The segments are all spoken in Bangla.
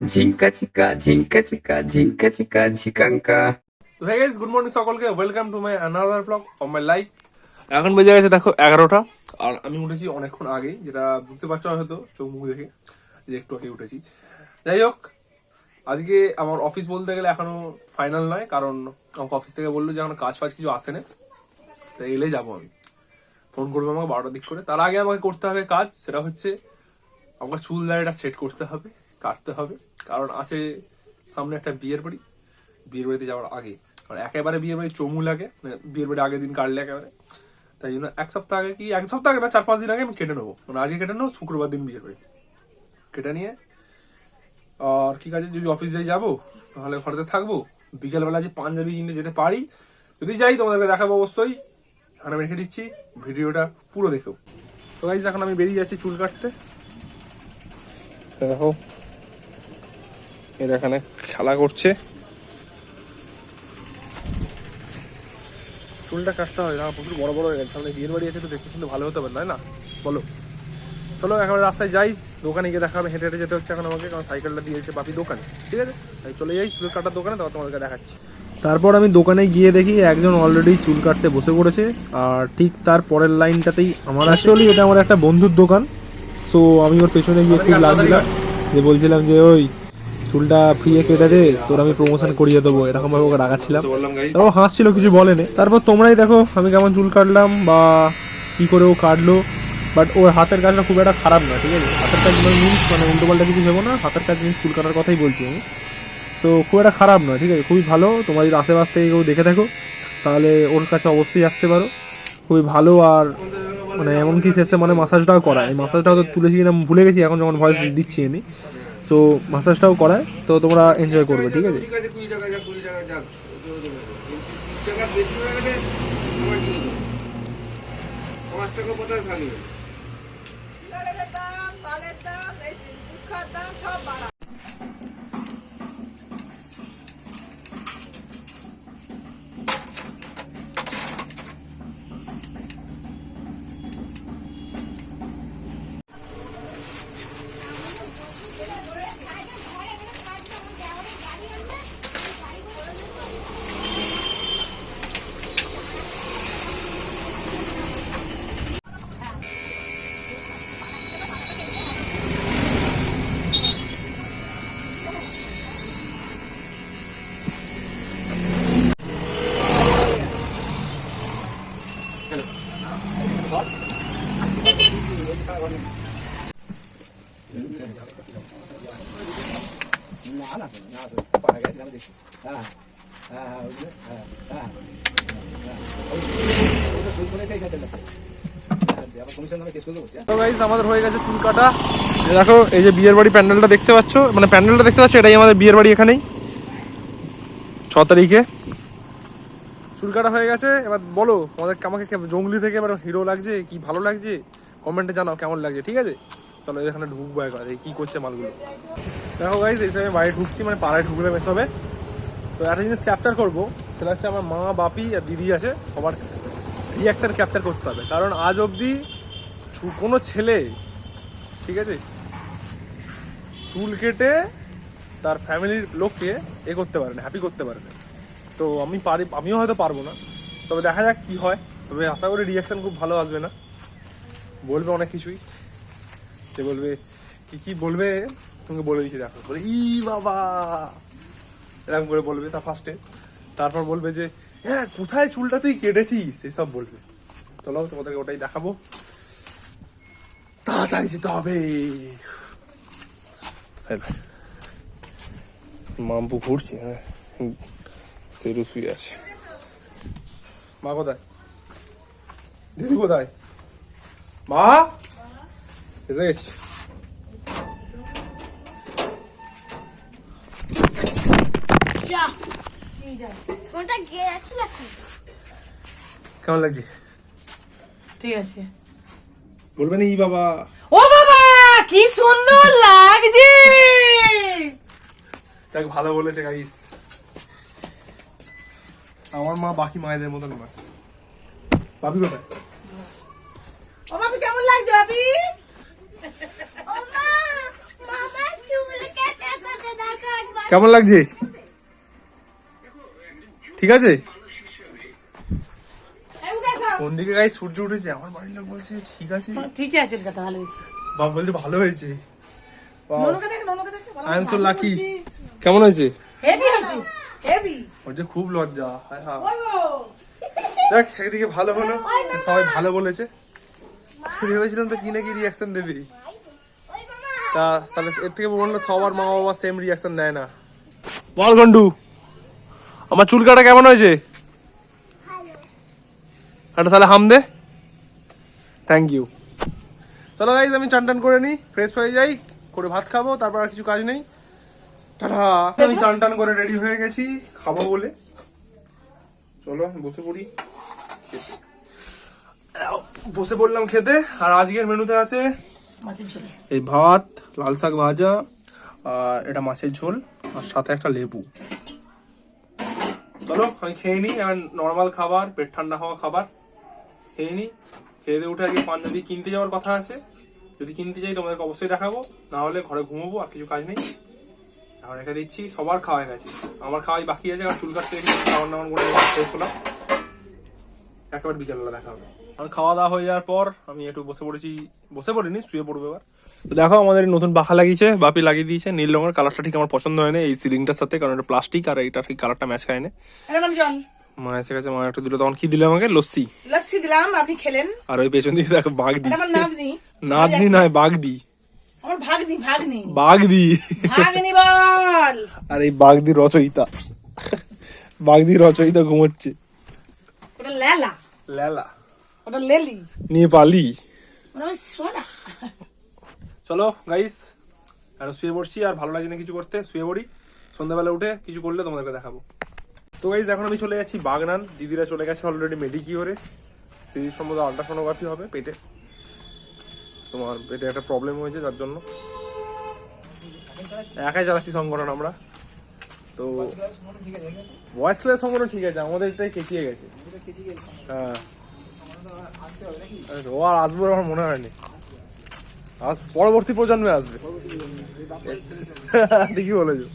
ঝিঙ্কা চিকা ঝিঙ্কা চিকা ঝিঙ্কা চিকা ঝিকাঙ্কা। তো হে গাইস, গুড মর্নিং সকলকে, welcome to my another blog of my life. এখন বেজে গেছে দেখো 11টা, আর আমি উঠেছি অনেকক্ষণ আগে, যেটা বুঝতে পারছো হয়তো চোখ মুখ দেখে যে একটু আগে উঠেছি। যাই হোক, আজকে আমার অফিস বলতে গেলে এখনো ফাইনাল নয়, কারণ আমাকে অফিস থেকে বললো যে এখন কাজ ফাজ কিছু আসে না, তাই এলে যাবো। আমি ফোন করবো আমাকে 12টার দিক করে। তার আগে আমাকে করতে হবে কাজ, সেটা হচ্ছে আমাকে চুল দাড়িটা সেট করতে হবে, কাটতে হবে, কারণ আছে সামনে একটা বিয়ের বাড়ি। বিয়ের বাড়িতে যাওয়ার আগে, আর একেবারে বিয়ের বাড়ি চমু লাগে, মানে বিয়ের বাড়ি আগের দিন কাটলে একেবারে, তাই জন্য এক সপ্তাহ আগে কি এক সপ্তাহ আগে না 4-5 দিন আগে আমি কেটে নেবো, মানে আজকে কেটে নেবো, শুক্রবার দিন বিয়ের বাড়ি কেটে নিয়ে আর কি কাজে যদি অফিস যাই যাবো, তাহলে ঘরেতে থাকবো। বিকেলবেলা যে পাঞ্জাবি কিনতে যেতে পারি, যদি যাই তোমাদেরকে দেখাবো অবশ্যই। এখন আমি রেখে দিচ্ছি, ভিডিওটা পুরো দেখো। তো গাইস, এখন আমি বেরিয়ে যাচ্ছি চুল কাটতে। দেখো এরা এখানে খেলা করছে, চুলটা কাটতে হয় না, প্রচুর বড় বড় হয়ে গেছে। সামনে বিয়ের বাড়ি আছে, তো দেখতে শুনতে ভালো হতে পারে, তাই না বলো? চলো একেবারে রাস্তায় যাই, দোকানে গিয়ে দেখা হবে। হেঁটে হেঁটে যেতে হচ্ছে এখন আমাকে, কারণ সাইকেলটা দিয়েছে বাপি দোকানে। ঠিক আছে, তাই চলে যাই চুল কাটার দোকানে, তারপর তোমাদেরকে দেখাচ্ছি। তারপর আমি দোকানে গিয়ে দেখি একজন অলরেডি চুল কাটতে বসে পড়েছে, আর ঠিক তার পরের লাইনটাতেই আমার। অ্যাকচুয়ালি এটা আমার একটা বন্ধুর দোকান, সো আমি ওর পেছনে গিয়ে খুব লাগছিলাম, যে বলছিলাম যে ওই চুলটা ফ্রিয়ে কেটে দে, তোর আমি প্রমোশন করিয়ে দেবো, এরকম ভাবে ওকে রাখাচ্ছিলাম। ও হাসছিল, কিছু বলেনি। তারপর তোমরাই দেখো আমি কেমন চুল কাটলাম বা কি করে ও কাটলো। বাট ওর হাতের কাজটা খুব একটা খারাপ না, ঠিক আছে? হাতের কাজ মিনস মানে উল্টো পাল্টা কিছু ভেবো না, হাতের কাজ মিনস চুল কাটার কথাই বলছি আমি। তো খুব একটা খারাপ নয়, ঠিক আছে, খুবই ভালো। তোমরা যদি আশেপাশ থেকে কেউ দেখে থাকো, তাহলে ওর কাছে অবশ্যই আসতে পারো, খুবই ভালো। আর মানে এমনকি শেষে মানে মাসাজটাও করায়, এই মাসাজটাও তো তুলেছি কিনা ভুলে গেছি এখন যখন ভয়েস দিচ্ছি আমি। সো মাসাজটাও করায়, তো তোমরা এনজয় করবে, ঠিক আছে? তো গাইস, আমাদের হয়ে গেছে চুল কাটা। দেখো এই যে বিয়ের বাড়ি প্যান্ডেলটা দেখতে পাচ্ছ, মানে প্যান্ডেলটা দেখতে পাচ্ছ, এটাই আমাদের বিয়ের বাড়ি। এখানেই 6 তারিখে চুল কাটা হয়ে গেছে। এবার বলো আমাদের আমাকে জঙ্গলি থেকে এবার হিরো লাগছে কি ভালো লাগছে, কমেন্টে জানাও কেমন লাগছে, ঠিক আছে? চলো এখানে ঢুকবো একবার, এই কি করছে মালগুলো। দেখো গাইস, এই সময় বাড়ি ঢুকছি, মানে পাড়ায় ঢুকলাম এসবে। তো একটা জিনিস ক্যাপচার করবো, সেটা হচ্ছে আমার মা, বাপি আর দিদি আছে, সবার রিয়াকশান ক্যাপচার করতে হবে। কারণ আজ অবধি কোনো ছেলে, ঠিক আছে, চুল কেটে তার ফ্যামিলির লোককে করতে পারে না, হ্যাপি করতে পারে না। তো আমি পারি, আমিও হয়তো পারবো না, তবে দেখা যাক কি হয়। তবে আশা করি রিয়াকশান খুব ভালো আসবে না, বলবে অনেক কিছুই, যে বলবে কি বলবে তোমাকে বলে দিচ্ছি। দেখো বলে ই বাবা এরকম করে বলবে, তা ফার্স্টে। তারপর বলবে যে হ্যাঁ কোথায় চুলটা তুই কেটেছিস, এসব বলবে। চলো তোমাদেরকে ওটাই দেখাবো, তাড়াতাড়ি যেতে হবে। মাম্পু ঘুরছে, হ্যাঁ সেরু শুয়ে আছে। মা কোথায়, দিদি কোথায়? মা এসে গেছি। কেমন লাগছে? ঠিক আছে, বলবে না ই বাবা। ও বাবা কি সুন্দর লাগছে। যাক ভালো বলেছে গাইস, আমার মা বাকি মায়েদের মতন নয়। বাপি কোথায়? ও বাপি কেমন লাগছে বাপি? ও মা, মামা চুল কেটে কেমন লাগছে? ঠিক আছে? কোন দিকে গাইস সূর্য উঠেছে? আমার বাড়ির লোক বলছে ঠিক আছে। ঠিক আছে, চুলকাটা ভালো হয়েছে। বাপ বলছে ভালো হয়েছে। ননুকে দেখ। I am so lucky. কেমন হয়েছে? হেভি হয়েছে, হেভি। ওর যে খুব লজ্জা। হায় হায়। ওই গো। দেখ একদিকে ভালো হলো, সবাই ভালো বলেছে। ভেবেছিলাম তো কি না কি রিয়াকশন দেবে, তা তাহলে এর থেকে বললো সবার মা বাবা সেম রিয়াকশন দেয় না। বল গন্ডু, আমার চুল কাটা কেমন হয়েছে? একটা তাহলে হাম দে। Thank you. চলো গাইজ আমি চান টান করে নিই, ফ্রেশ হয়ে যাই, করে ভাত খাবো, তারপর আর কিছু কাজ নেই। টাটা। আমি চান টান করে রেডি হয়ে গেছি খাবো বলে। চলো বসে পড়ি। বসে পড়লাম খেতে। আর আজকের মেনুতে আছে মাছের ঝোল, এই ভাত, লাল শাক ভাজা, আর এটা মাছের ঝোল, আর সাথে একটা লেবু। চলো আমি খেয়ে নিই। আর নর্মাল খাবার, পেট ঠান্ডা হওয়া খাবার খেয়ে নিই। খেয়ে দিয়ে উঠে আগে পাঞ্জাবি কিনতে যাওয়ার কথা আছে। যদি কিনতে যাই তোমাদেরকে অবশ্যই দেখাবো, না হলে ঘরে ঘুমোবো, আর কিছু কাজ নেই। এখন রেখে দিচ্ছি। সবার খাওয়া গেছে, আমার খাওয়াই বাকি আছে। আর চুল কাটতে খাওয়ার নামান করে শেষ হলাম। একেবারে বিকেলবেলা দেখা হবে। আর খাওয়া দাওয়া হয়ে যাওয়ার পর আমি একটু বসে পড়িনি, শুয়ে পড়বো এবার। তো দেখো আমাদের নতুন পাখা লাগিয়েছে, বাপি লাগিয়ে দিয়েছে নীল রঙের। কালারটা ঠিক আমার পছন্দ হয়নি এই সিলিংটার সাথে, কারণ এটা প্লাস্টিক আর এটা ঠিক কালারটা ম্যাচ খায় না। জল মা এসে গেছে, মা একটু দিল। তখন কি দিলে আমাকে? লস্যি দিলাম, আপনি খেলেন। আর ওই পেছন দিকে দেখো বাগদি। আমার নাতনি, নাতনি নয়, বাগদি। আমার ভাগ্নি বাগদি বল। আর এই বাগদি রচয়িতা, বাগদি রচয়িতা ঘুমোচ্ছে। ওটা লেলা, লেলা ওটা লেলি, নেপালি। সোনা। চলো গাইস আর শুয়ে পড়ছি। আর ভালো লাগে না কিছু করতে, শুয়ে পড়ি। সন্ধ্যাবেলা উঠে কিছু করলে তোমাদেরকে দেখাবো। তো গাইস এখন আমি চলে যাচ্ছি বাগনান। দিদিরা চলে গেছে অলরেডি মেডিকিওরে। দিদির সম্ভবত আল্ট্রাসোনোগ্রাফি হবে পেটে। তোমার পেটে একটা প্রবলেম হয়েছে, যার জন্য একাই চালাচ্ছি সংগঠন আমরা। তো ভয়েস ক্লাস সংগঠন ঠিক আছে, আমাদের এটাই কেচিয়ে গেছে। হ্যাঁ ও আর আসবে আমার মনে হয়নি। আজ পরবর্তী প্রজন্মে আসবে। ঠিকই বলেছো।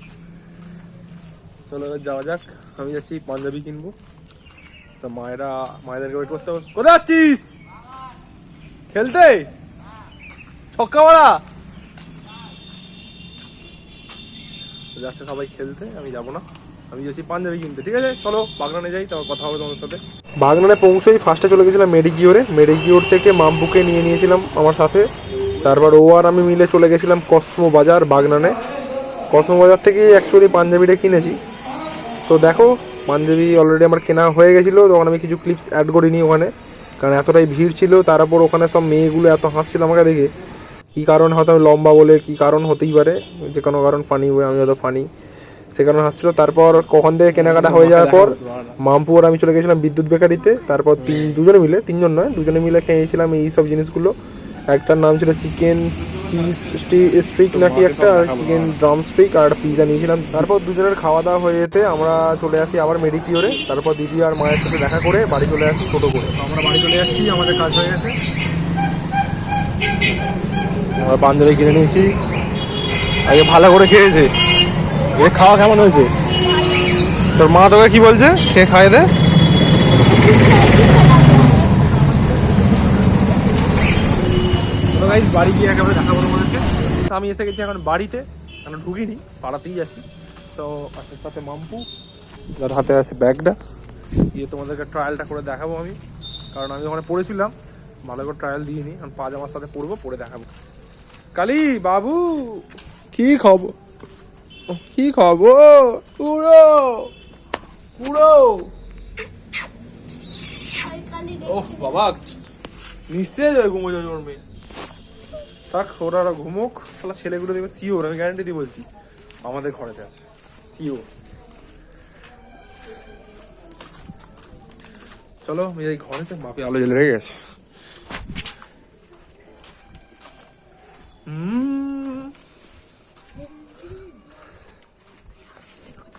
চলো এবার যাওয়া যাক। আমি যাচ্ছি পাঞ্জাবি কিনবো। তো মায়েদেরকে ওয়েট করতে হবে। কোথায় যাচ্ছিস? খেলতে? ছক্কা মারা যাচ্ছে সবাই খেলতে, আমি যাবো না। আমি যাচ্ছি পাঞ্জাবি কিনতে। ঠিক আছে চলো বাগনানে যাই, তারপর কথা হবে তোমাদের সাথে। বাগনানে পৌঁছেই ফার্স্টে চলে গেছিলাম মেডিকিওর থেকে মামপুকে নিয়ে নিয়েছিলাম আমার সাথে। তারপর ও আর আমি মিলে চলে গেছিলাম কসমো বাজার বাগনানে। কসমো বাজার থেকে অ্যাকচুয়ালি পাঞ্জাবিটা কিনেছি। তো দেখো পাঞ্জাবি অলরেডি আমার কেনা হয়ে গেছিলো। তখন আমি কিছু ক্লিপস অ্যাড করিনি ওখানে, কারণ এতটাই ভিড় ছিল। তারপর ওখানে সব মেয়েগুলো এত হাসছিল আমাকে দেখে। কী কারণ হয়তো আমি লম্বা বলে, কী কারণ হতেই পারে, যে কোনো কারণ ফানি বলে, আমি হয়তো ফানি, সে কারণে হাসছিল। তারপর কখন থেকে কেনাকাটা হয়ে যাওয়ার পর মামপু আর আমি চলে গেছিলাম বিদ্যুৎ বেকারিতে। তারপর দুজনে মিলে খেয়েছিলাম এই সব জিনিসগুলো। একটার নাম ছিল চিকেন চিজ স্ট্রিক নাকি একটা, আর চিকেন ড্রাম স্ট্রিক, আর একটা পিজা নিয়েছিলাম। তারপর দুজনের খাওয়া দাওয়া হয়ে যেতে আমরা চলে আসি আবার মেডিকিওরে। তারপর দিদি আর মায়ের সাথে দেখা করে বাড়ি চলে আসি টোটো করে। আমরা বাড়ি চলে যাচ্ছি, আমাদের কাজ হয়ে গেছে। আমরা পাঞ্জাবি কিনে নিয়েছি, আগে ভালো করে খেয়েছে। এ খাওয়া কেমন হয়েছে? তোর মা তোকে কি বলছে? খেয়ে খাইয়ে দে। গাইস বাড়ি গিয়ে একেবারে দেখাবো তোমাদেরকে। আমি এসে গেছি এখন বাড়িতে, এখন ঢুকিনি, পাড়াতেই আছি। তো আস্তে সাথে মাম্পু, যার হাতে আছে ব্যাগটা, গিয়ে তোমাদেরকে ট্রায়ালটা করে দেখাবো আমি। কারণ আমি ওখানে পড়েছিলাম, ভালো করে ট্রায়াল দিইনি। এখন পাজামার সাথে পড়বো, পরে দেখাবো। কালি বাবু কি খবর? কি খবর? পুরো ওহ বাবা, নিশ্চয় যাবে ঘুমো যাবে ওর মেয়ে। থাক ওরা ঘুমোক, তাহলে ছেলেগুলো দেখবে সিওর, আমি গ্যারান্টি দিয়ে বলছি আমাদের ঘরেতে আছে সিওর। চলো আমি এই ঘরেতে, মাপি আলো জ্বলে রেখে গেছে।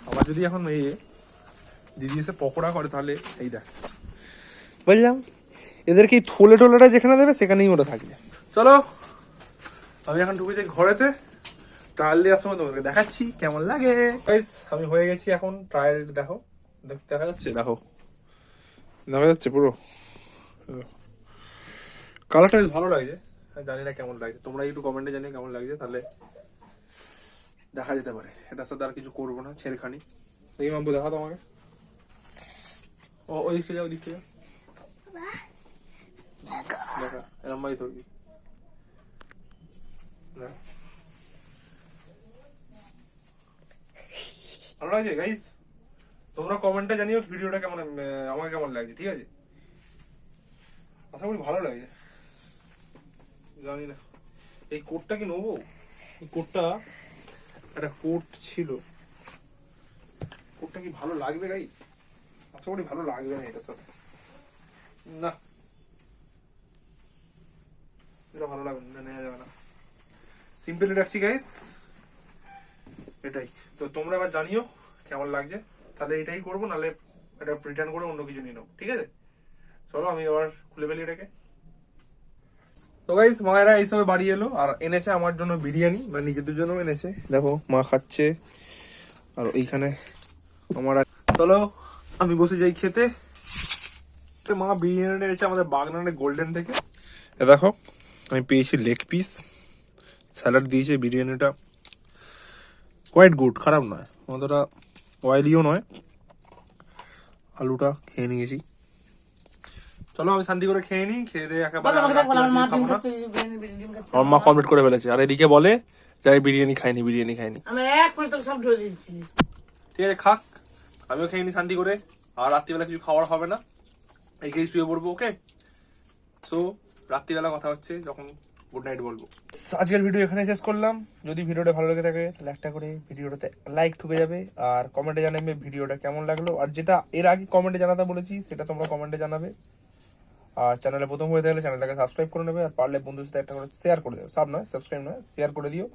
আবার যদি এখন এই দিদি এসে পকোড়া করে, তাহলে এই দেখ বললাম এদেরকে এই থলে টোলেটা যেখানে দেবে সেখানেই ওরা থাকবে। চলো আমি এখন ঢুকে যাই ঘরেতে। ট্রায়াল দেওয়ার সময় তোমাকে দেখাচ্ছি কেমন লাগে। গাইস আমি হয়ে গেছি এখন, ট্রায়াল দেখো, দেখা যাচ্ছে, দেখো দেখা যাচ্ছে পুরো। কালারটা বেশ ভালো লাগছে, জানি না কেমন লাগছে, তোমরা একটু কমেন্টে জানিয়ে কেমন লাগছে, তাহলে দেখা যেতে পারে। এটার সাথে আর কিছু করবো না, ছেড়খানি। এই মাম্পু দেখা তোমাকে, ওই দিকটা যাও, ওই দিকটা যাও, দেখা এরম ভাই তোর ভালো লাগছে গাইস। তোমরা কমেন্টে জানিও ভিডিওটা কেমন, আমাকে কেমন লাগছে, ঠিক আছে? আশা করি ভালো লাগছে, জানি না। এই কোটটা কি নেবো? এই কোটটা একটা কোট ছিল, কোটটা কি ভালো লাগবে গাইস? আশা করি ভালো লাগবে না এটার সাথে, না এটা ভালো লাগবে না, নেওয়া যাবে না। সিম্পলি রাখছি গাইস, এটাই। তো তোমরা এবার জানিও কেমন লাগছে, তাহলে এটাই করবো, নাহলে এটা রিটার্ন করে অন্য কিছু নিয়ে নেবো, ঠিক আছে? চলো আমি এবার খুলে ফেলি এটাকে। তো গাইস মায়েরা এই সময় বাড়ি এলো আর এনেছে আমার জন্য বিরিয়ানি, মানে নিজেদের জন্য এনেছে। দেখো মা খাচ্ছে, আর এইখানে আমার চলো আমি বসে যাই খেতে। মা বিরিয়ানি এনেছে আমাদের বাগনানের গোল্ডেন থেকে। দেখো আমি পেয়েছি লেগ পিস, স্যালাড দিয়েছে, বিরিয়ানিটা কোয়াইট গুড, খারাপ নয়, অতটা অয়েলিও নয়। আলুটা খেয়ে নিয়েছি, চলো আমি শান্তি করে খেয়ে নিই, খেয়ে দিয়ে একেবারে আমার মা কমপ্লিট করে ফেলেছে। আর এদিকে বলে যে আমি বিরিয়ানি খাইনি, বিরিয়ানি খাইনি। আমি এক করে তোকে সব ধরে দিচ্ছি। ঠিক আছে খাক, আমিও খেয়ে নিই শান্তি করে। আর রাত্রিবেলা কিছু খাওয়ার হবে না, একেই শুয়ে পড়বো, ওকে? সো রাত্রিবেলা কথা হচ্ছে যখন গুড নাইট বলবো। আজকের ভিডিও এখানে শেষ করলাম। যদি ভিডিওটা ভালো লেগে থাকে তাহলে একটা করে ভিডিওটাতে লাইক ঠুকে যাবে, আর কমেন্টে জানাবে ভিডিওটা কেমন লাগলো। আর যেটা এর আগে কমেন্টে জানাতে বলেছি সেটা তোমরা কমেন্টে জানাবে। আর চ্যানেলে প্রথম হয়ে থাকলে চ্যানেলটাকে সাবস্ক্রাইব করে নেবে, আর পারলে বন্ধুদের সাথে একটা করে শেয়ার করে দিও, সাব নয় সাবস্ক্রাইব নয়, শেয়ার করে দিও।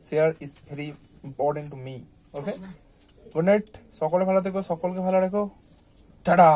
Share is very important to me, okay? Good night, সকলে ভালো থেকো, সকলকে ভালো রেখো, টাটা।